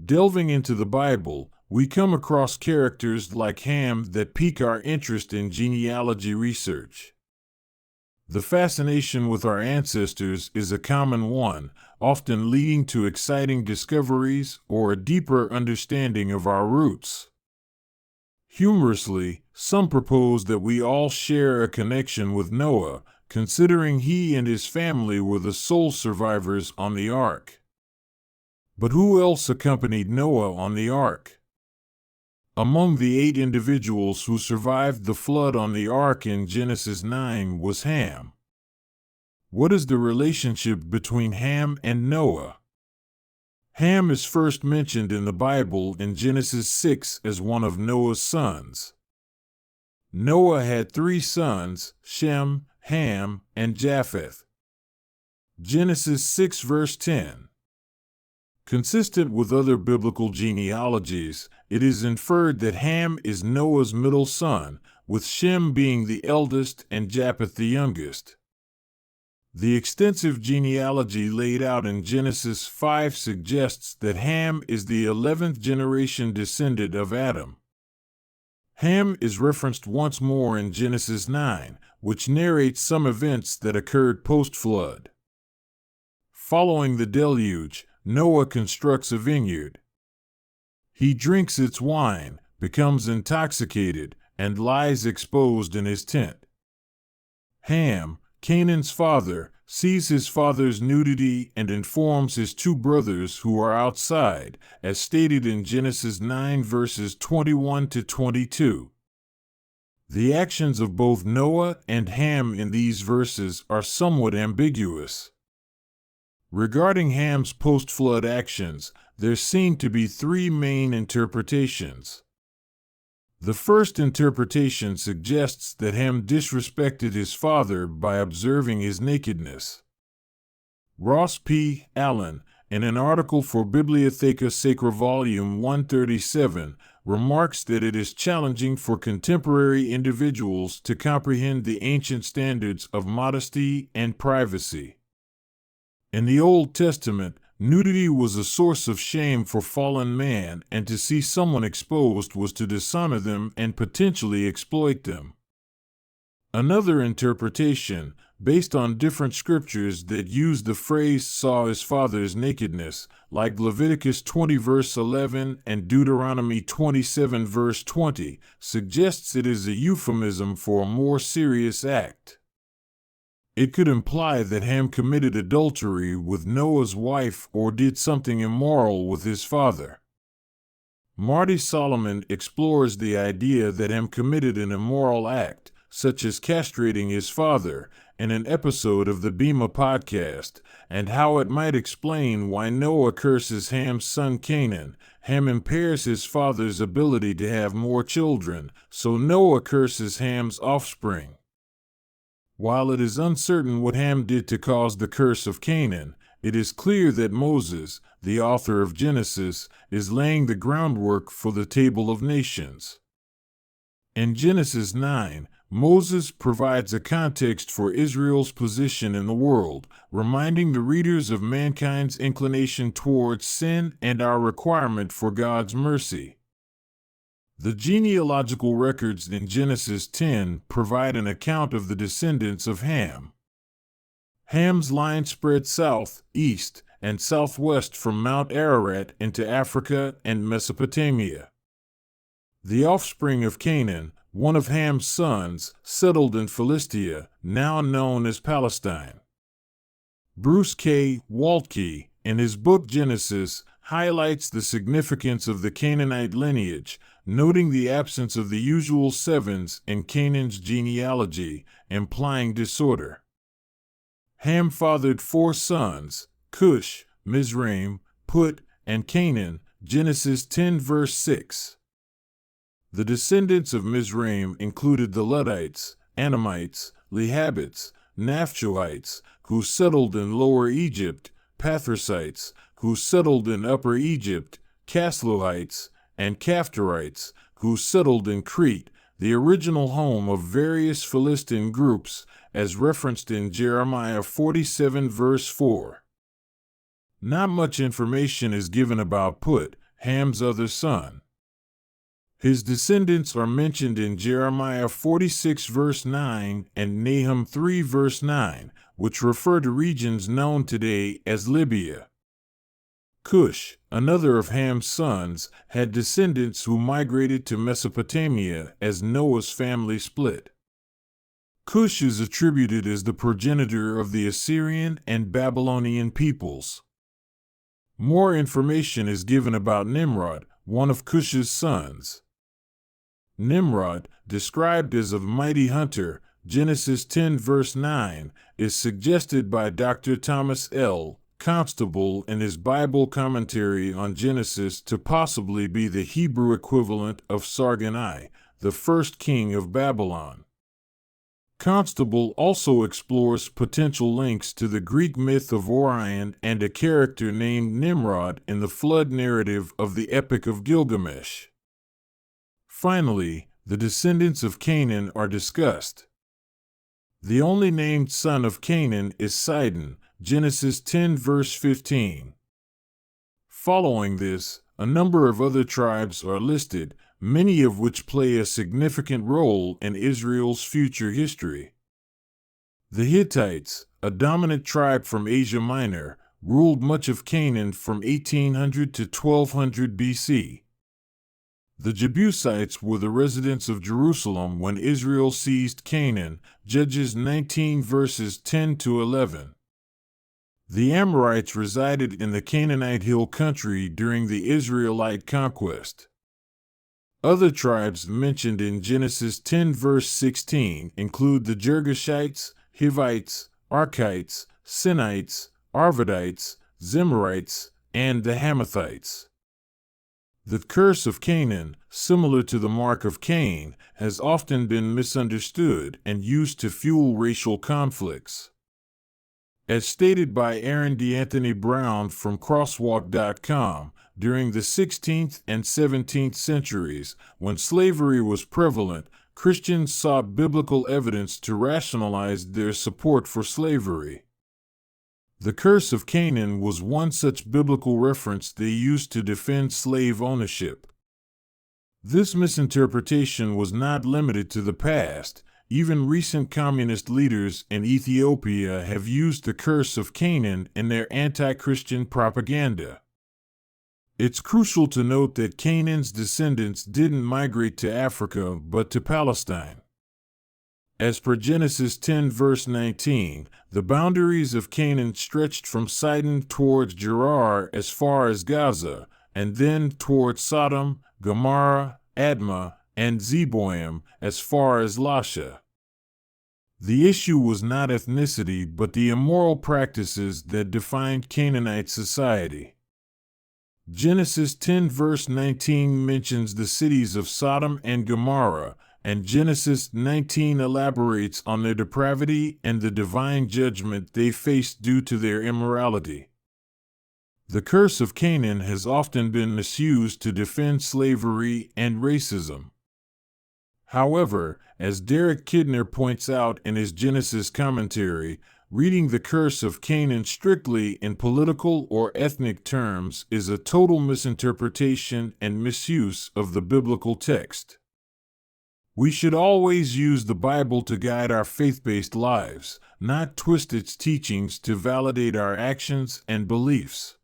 Delving into the Bible, we come across characters like Ham that pique our interest in genealogy research. The fascination with our ancestors is a common one, often leading to exciting discoveries or a deeper understanding of our roots. Humorously, some propose that we all share a connection with Noah, considering he and his family were the sole survivors on the ark. But who else accompanied Noah on the ark? Among the 8 individuals who survived the flood on the ark in Genesis 9 was Ham. What is the relationship between Ham and Noah? Ham is first mentioned in the Bible in Genesis 6 as one of Noah's sons. Noah had 3 sons, Shem, Ham, and Japheth. Genesis 6 verse 10. Consistent with other biblical genealogies, it is inferred that Ham is Noah's middle son, with Shem being the eldest and Japheth the youngest. The extensive genealogy laid out in Genesis 5 suggests that Ham is the 11th generation descendant of Adam. Ham is referenced once more in Genesis 9, which narrates some events that occurred post-flood. Following the deluge, Noah constructs a vineyard. He drinks its wine, becomes intoxicated, and lies exposed in his tent. Ham, Canaan's father, sees his father's nudity and informs his 2 brothers who are outside, as stated in Genesis 9 verses 21 to 22. The actions of both Noah and Ham in these verses are somewhat ambiguous. Regarding Ham's post-flood actions, there seem to be 3 main interpretations. The first interpretation suggests that Ham disrespected his father by observing his nakedness. Ross P. Allen, in an article for Bibliotheca Sacra Volume 137, remarks that it is challenging for contemporary individuals to comprehend the ancient standards of modesty and privacy. In the Old Testament, nudity was a source of shame for fallen man, and to see someone exposed was to dishonor them and potentially exploit them. Another interpretation, based on different scriptures that use the phrase saw his father's nakedness, like Leviticus 20 verse 11 and Deuteronomy 27 verse 20, suggests it is a euphemism for a more serious act. It could imply that Ham committed adultery with Noah's wife or did something immoral with his father. Marty Solomon explores the idea that Ham committed an immoral act, such as castrating his father, in an episode of the Bema podcast, and how it might explain why Noah curses Ham's son Canaan. Ham impairs his father's ability to have more children, so Noah curses Ham's offspring. While it is uncertain what Ham did to cause the curse of Canaan, it is clear that Moses, the author of Genesis, is laying the groundwork for the Table of Nations. In Genesis 9, Moses provides a context for Israel's position in the world, reminding the readers of mankind's inclination towards sin and our requirement for God's mercy. The genealogical records in Genesis 10 provide an account of the descendants of Ham. Ham's line spread south, east, and southwest from Mount Ararat into Africa and Mesopotamia. The offspring of Canaan, one of Ham's sons, settled in Philistia, now known as Palestine. Bruce K. Waltke, in his book Genesis, highlights the significance of the Canaanite lineage, noting the absence of the usual 7s in Canaan's genealogy, implying disorder. Ham fathered 4 sons, Cush, Mizraim, Put, and Canaan, Genesis 10 verse 6. The descendants of Mizraim included the Luddites, Anamites, Lehabites, Naphtalites, who settled in Lower Egypt, Pathrusites, who settled in Upper Egypt, Casluhites, and Caphtorites, who settled in Crete, the original home of various Philistine groups, as referenced in Jeremiah 47 verse 4. Not much information is given about Put, Ham's other son. His descendants are mentioned in Jeremiah 46 verse 9 and Nahum 3 verse 9, which refer to regions known today as Libya. Cush, another of Ham's sons, had descendants who migrated to Mesopotamia as Noah's family split. Cush is attributed as the progenitor of the Assyrian and Babylonian peoples. More information is given about Nimrod, one of Cush's sons. Nimrod, described as a mighty hunter, Genesis 10 verse 9, is suggested by Dr. Thomas L. Constable in his Bible commentary on Genesis to possibly be the Hebrew equivalent of Sargon, the first king of Babylon. Constable also explores potential links to the Greek myth of Orion and a character named Nimrod in the flood narrative of the Epic of Gilgamesh. Finally, the descendants of Canaan are discussed. The only named son of Canaan is Sidon, Genesis 10 verse 15. Following this, a number of other tribes are listed, many of which play a significant role in Israel's future history. The Hittites, a dominant tribe from Asia Minor, ruled much of Canaan from 1800 to 1200 BC. The Jebusites were the residents of Jerusalem when Israel seized Canaan, Judges 19 verses 10 to 11. The Amorites resided in the Canaanite hill country during the Israelite conquest. Other tribes mentioned in Genesis 10 verse 16 include the Girgashites, Hivites, Arkites, Sinites, Arvadites, Zemarites, and the Hamathites. The curse of Canaan, similar to the mark of Cain, has often been misunderstood and used to fuel racial conflicts. As stated by Aaron D'Anthony Brown from Crosswalk.com, during the 16th and 17th centuries, when slavery was prevalent, Christians sought biblical evidence to rationalize their support for slavery. The Curse of Canaan was one such biblical reference they used to defend slave ownership. This misinterpretation was not limited to the past. Even recent communist leaders in Ethiopia have used the Curse of Canaan in their anti-Christian propaganda. It's crucial to note that Canaan's descendants didn't migrate to Africa but to Palestine. As per Genesis 10 verse 19, the boundaries of Canaan stretched from Sidon towards Gerar as far as Gaza, and then towards Sodom, Gomorrah, Admah, and Zeboim as far as Lasha. The issue was not ethnicity but the immoral practices that defined Canaanite society. Genesis 10 verse 19 mentions the cities of Sodom and Gomorrah, and Genesis 19 elaborates on their depravity and the divine judgment they faced due to their immorality. The Curse of Canaan has often been misused to defend slavery and racism. However, as Derek Kidner points out in his Genesis commentary, reading the Curse of Canaan strictly in political or ethnic terms is a total misinterpretation and misuse of the biblical text. We should always use the Bible to guide our faith-based lives, not twist its teachings to validate our actions and beliefs.